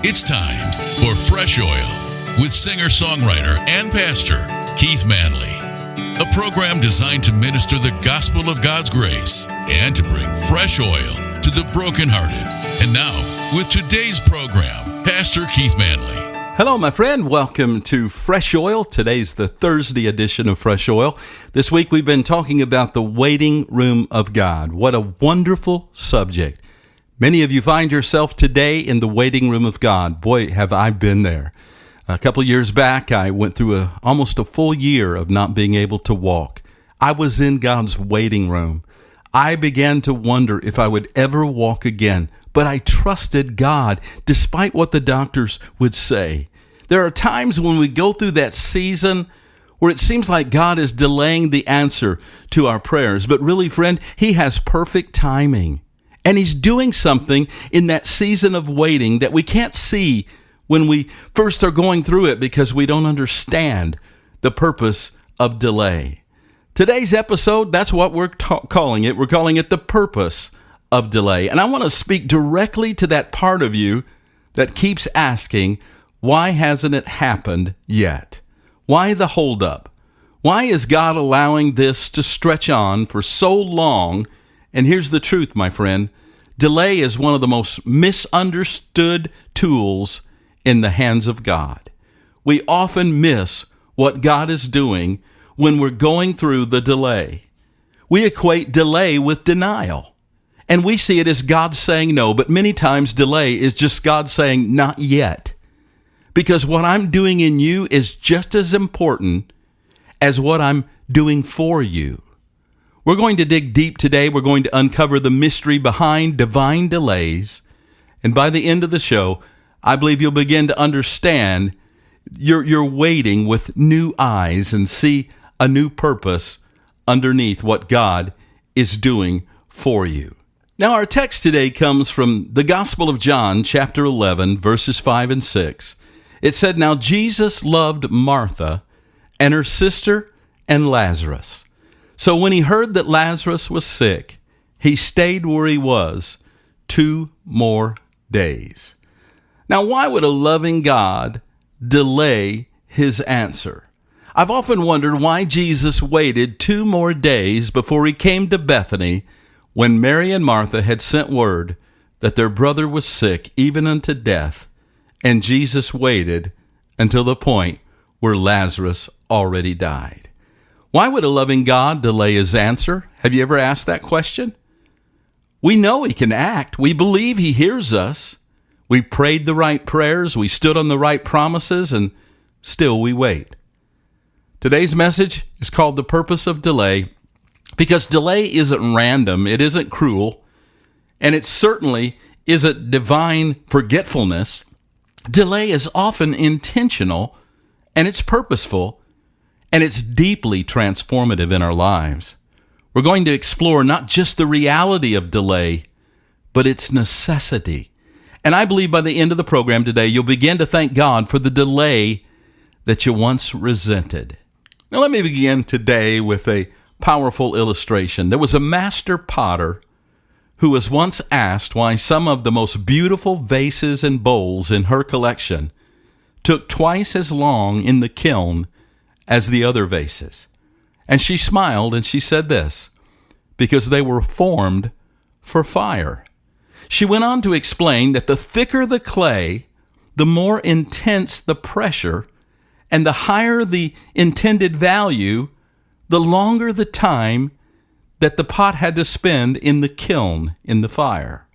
It's time for Fresh Oil with singer-songwriter and pastor Keith Manley. A program designed to minister the gospel of God's grace and to bring fresh oil to the brokenhearted. And now, with today's program, Pastor Keith Manley. Hello, my friend. Welcome to Fresh Oil. Today's the Thursday edition of Fresh Oil. This week we've been talking about the waiting room of God. What a wonderful subject. Many of you find yourself today in the waiting room of God. Boy, have I been there. A couple years back, I went through almost a full year of not being able to walk. I was in God's waiting room. I began to wonder if I would ever walk again, but I trusted God despite what the doctors would say. There are times when we go through that season where it seems like God is delaying the answer to our prayers, but really, friend, He has perfect timing. And He's doing something in that season of waiting that we can't see when we first are going through it because we don't understand the purpose of delay. Today's episode, that's what we're calling it. We're calling it the purpose of delay. And I want to speak directly to that part of you that keeps asking, why hasn't it happened yet? Why the holdup? Why is God allowing this to stretch on for so long? And here's the truth, my friend. Delay is one of the most misunderstood tools in the hands of God. We often miss what God is doing when we're going through the delay. We equate delay with denial, and we see it as God saying no, but many times delay is just God saying not yet. Because what I'm doing in you is just as important as what I'm doing for you. We're going to dig deep today. We're going to uncover the mystery behind divine delays. And by the end of the show, I believe you'll begin to understand you're waiting with new eyes and see a new purpose underneath what God is doing for you. Now, our text today comes from the Gospel of John, chapter 11, verses 5 and 6. It said, "Now Jesus loved Martha and her sister and Lazarus. So when He heard that Lazarus was sick, He stayed where He was 2 more days." Now, why would a loving God delay His answer? I've often wondered why Jesus waited 2 more days before He came to Bethany when Mary and Martha had sent word that their brother was sick, even unto death, and Jesus waited until the point where Lazarus already died. Why would a loving God delay His answer? Have you ever asked that question? We know He can act. We believe He hears us. We prayed the right prayers. We stood on the right promises, and still we wait. Today's message is called The Purpose of Delay because delay isn't random. It isn't cruel. And it certainly isn't divine forgetfulness. Delay is often intentional, and it's purposeful, and it's deeply transformative in our lives. We're going to explore not just the reality of delay, but its necessity. And I believe by the end of the program today, you'll begin to thank God for the delay that you once resented. Now, let me begin today with a powerful illustration. There was a master potter who was once asked why some of the most beautiful vases and bowls in her collection took twice as long in the kiln as the other vases. And she smiled and she said this, because they were formed for fire. She went on to explain that the thicker the clay, the more intense the pressure, and the higher the intended value, the longer the time that the pot had to spend in the kiln, in the fire.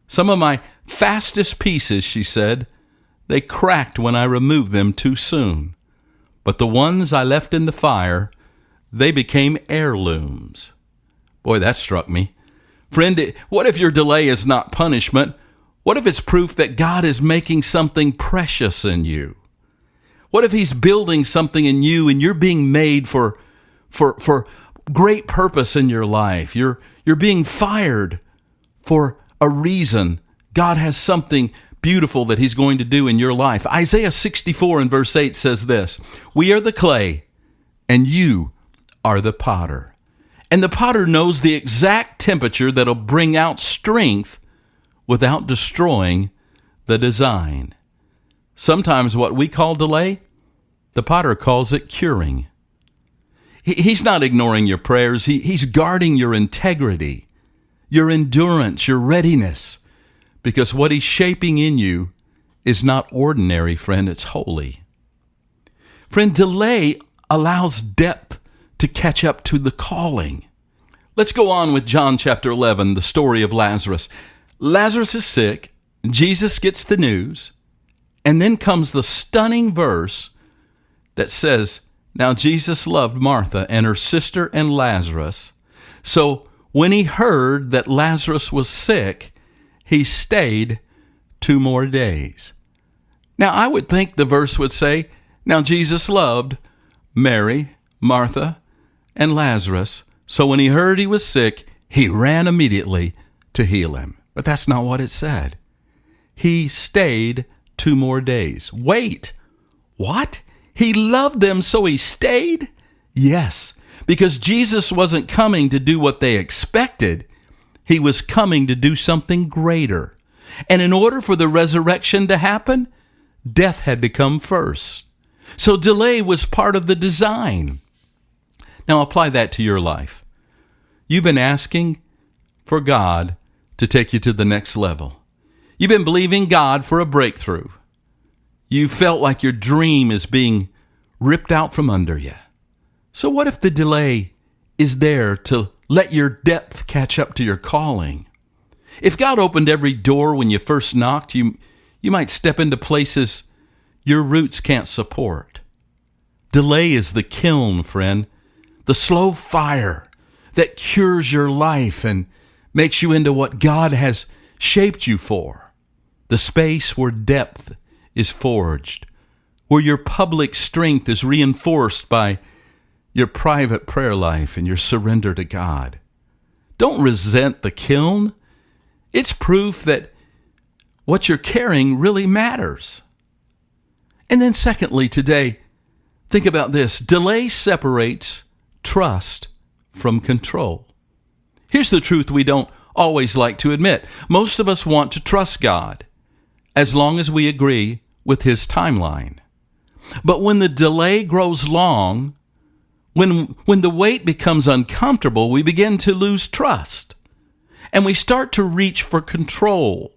Some of my fastest pieces, she said, they cracked when I removed them too soon. But the ones I left in the fire, they became heirlooms. Boy, that struck me. Friend, what if your delay is not punishment? What if it's proof that God is making something precious in you? What if He's building something in you and you're being made for great purpose in your life? You're being fired for a reason. God has something beautiful that He's going to do in your life. Isaiah 64 and verse 8 says this, "We are the clay, and you are the potter." And the potter knows the exact temperature that'll bring out strength without destroying the design. Sometimes what we call delay, the potter calls it curing. He's not ignoring your prayers. He's guarding your integrity, your endurance, your readiness, because what he's shaping in you is not ordinary, friend. It's holy. Friend, delay allows depth to catch up to the calling. Let's go on with John chapter 11, the story of Lazarus. Lazarus is sick. Jesus gets the news. And then comes the stunning verse that says, now Jesus loved Martha and her sister and Lazarus. So when he heard that Lazarus was sick, he stayed 2 more days. Now I would think the verse would say, now Jesus loved Mary, Martha, and Lazarus. So when he heard he was sick, he ran immediately to heal him. But that's not what it said. He stayed 2 more days. Wait, what? He loved them, so he stayed? Yes, because Jesus wasn't coming to do what they expected. He was coming to do something greater. And in order for the resurrection to happen, death had to come first. So delay was part of the design. Now apply that to your life. You've been asking for God to take you to the next level. You've been believing God for a breakthrough. You felt like your dream is being ripped out from under you. So what if the delay is there to let your depth catch up to your calling? If God opened every door when you first knocked, you might step into places your roots can't support. Delay is the kiln, friend, the slow fire that cures your life and makes you into what God has shaped you for. The space where depth is forged, where your public strength is reinforced by your private prayer life and your surrender to God. Don't resent the kiln. It's proof that what you're carrying really matters. And then secondly, today, think about this. Delay separates trust from control. Here's the truth we don't always like to admit. Most of us want to trust God as long as we agree with His timeline. But when the delay grows long, when the wait becomes uncomfortable, we begin to lose trust. And we start to reach for control.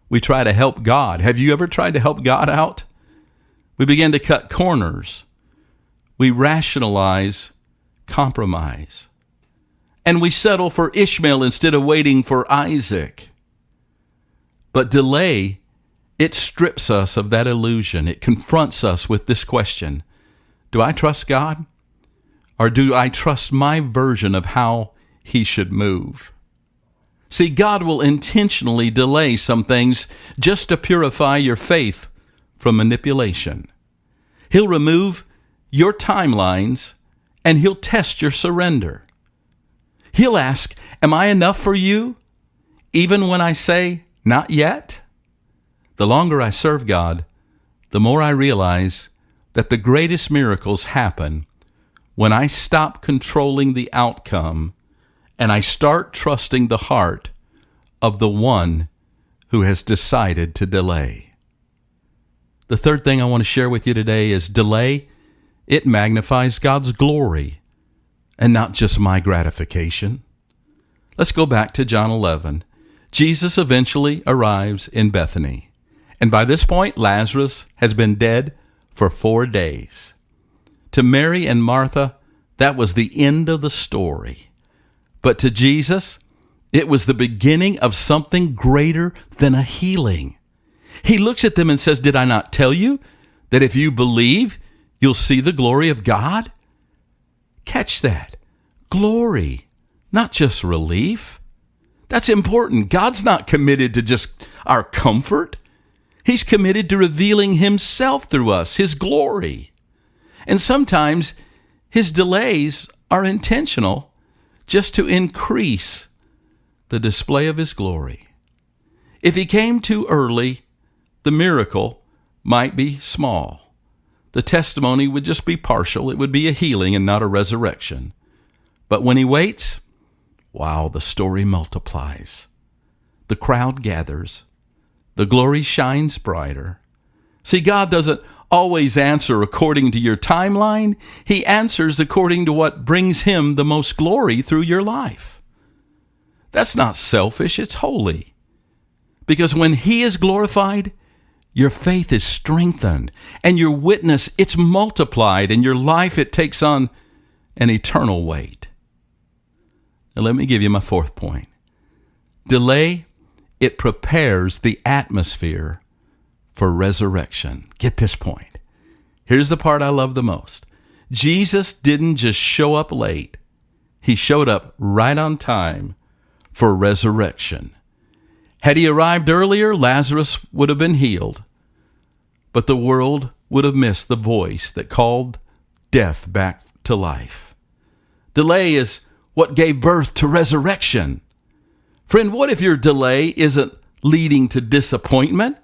We try to help God. Have you ever tried to help God out? We begin to cut corners. We rationalize compromise. And we settle for Ishmael instead of waiting for Isaac. But delay, it strips us of that illusion. It confronts us with this question: do I trust God? Or do I trust my version of how He should move? See, God will intentionally delay some things just to purify your faith from manipulation. He'll remove your timelines and He'll test your surrender. He'll ask, am I enough for you? Even when I say, not yet? The longer I serve God, the more I realize that the greatest miracles happen when I stop controlling the outcome and I start trusting the heart of the one who has decided to delay. The third thing I want to share with you today is delay. It magnifies God's glory and not just my gratification. Let's go back to John 11. Jesus eventually arrives in Bethany. And by this point, Lazarus has been dead for 4 days. To Mary and Martha, that was the end of the story. But to Jesus, it was the beginning of something greater than a healing. He looks at them and says, did I not tell you that if you believe, you'll see the glory of God? Catch that. Glory, not just relief. That's important. God's not committed to just our comfort. He's committed to revealing Himself through us, His glory. And sometimes His delays are intentional just to increase the display of His glory. If He came too early, the miracle might be small. The testimony would just be partial. It would be a healing and not a resurrection. But when He waits, wow, the story multiplies. The crowd gathers. the glory shines brighter. See, God doesn't always answer according to your timeline. He answers according to what brings Him the most glory through your life. That's not selfish, it's holy. Because when He is glorified, your faith is strengthened, and your witness, it's multiplied, and your life, it takes on an eternal weight. Now let me give you my fourth point. Delay, it prepares the atmosphere for resurrection. Get this point. Here's the part I love the most. Jesus didn't just show up late. He showed up right on time for resurrection. Had He arrived earlier, Lazarus would have been healed, but the world would have missed the voice that called death back to life. Delay is what gave birth to resurrection. Friend, what if your delay isn't leading to disappointment,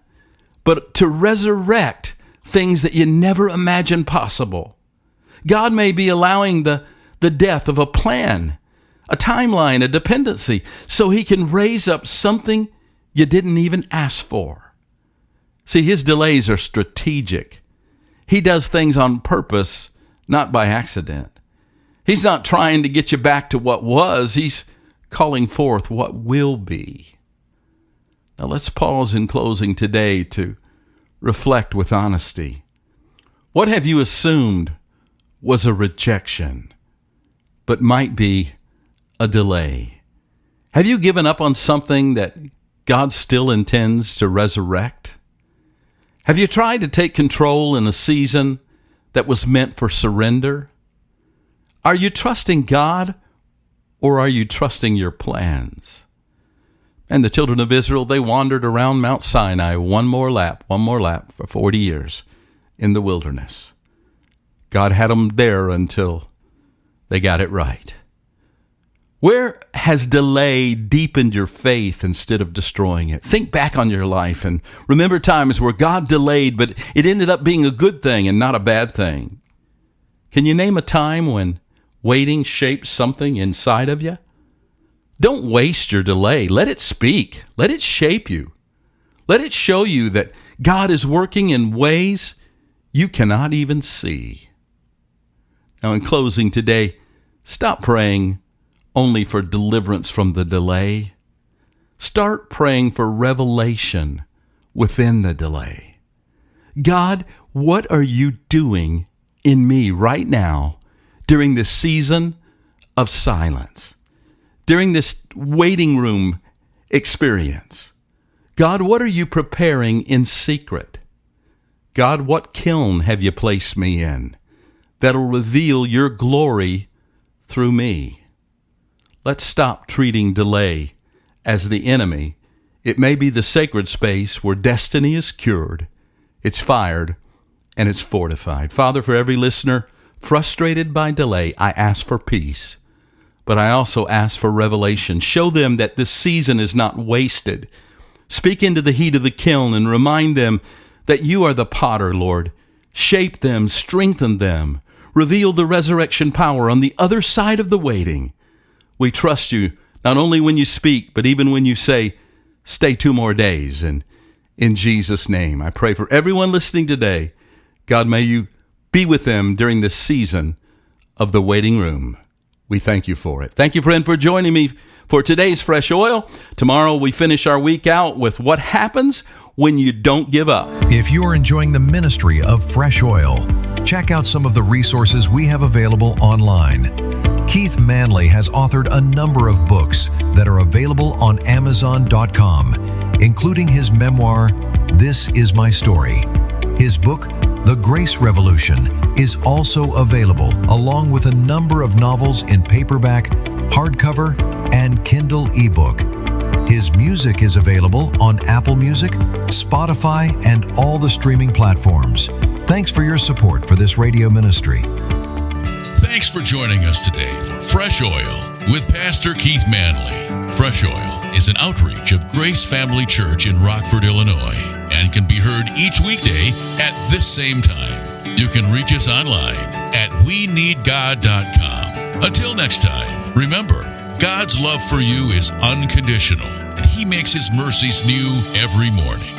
but to resurrect things that you never imagined possible? God may be allowing the death of a plan, a timeline, a dependency, so He can raise up something you didn't even ask for. See, His delays are strategic. He does things on purpose, not by accident. He's not trying to get you back to what was. He's calling forth what will be. Now let's pause in closing today to reflect with honesty. What have you assumed was a rejection, but might be a delay? Have you given up on something that God still intends to resurrect? Have you tried to take control in a season that was meant for surrender? Are you trusting God, or are you trusting your plans? And the children of Israel, they wandered around Mount Sinai one more lap for 40 years in the wilderness. God had them there until they got it right. Where has delay deepened your faith instead of destroying it? Think back on your life and remember times where God delayed, but it ended up being a good thing and not a bad thing. Can you name a time when waiting shaped something inside of you? Don't waste your delay. Let it speak. Let it shape you. Let it show you that God is working in ways you cannot even see. Now, in closing today, stop praying only for deliverance from the delay. Start praying for revelation within the delay. God, what are you doing in me right now during this season of silence? During this waiting room experience? God, what are you preparing in secret? God, what kiln have you placed me in that'll reveal your glory through me? Let's stop treating delay as the enemy. It may be the sacred space where destiny is cured, it's fired, and it's fortified. Father, for every listener frustrated by delay, I ask for peace, but I also ask for revelation. Show them that this season is not wasted. Speak into the heat of the kiln and remind them that you are the potter, Lord. Shape them, strengthen them, reveal the resurrection power on the other side of the waiting. We trust you, not only when you speak, but even when you say, stay 2 more days. And in Jesus' name, I pray for everyone listening today. God, may you be with them during this season of the waiting room. We thank you for it. Thank you, friend, for joining me for today's Fresh Oil. Tomorrow we finish our week out with what happens when you don't give up. If you are enjoying the ministry of Fresh Oil, check out some of the resources we have available online. Keith Manley has authored a number of books that are available on Amazon.com, including his memoir, This Is My Story. His book, The Grace Revolution, is also available along with a number of novels in paperback, hardcover, and Kindle ebook. His music is available on Apple Music, Spotify, and all the streaming platforms. Thanks for your support for this radio ministry. Thanks for joining us today for Fresh Oil with Pastor Keith Manley. Fresh Oil is an outreach of Grace Family Church in Rockford, Illinois, and can be heard each weekday at this same time. You can reach us online at weneedgod.com. Until next time, remember, God's love for you is unconditional, and He makes His mercies new every morning.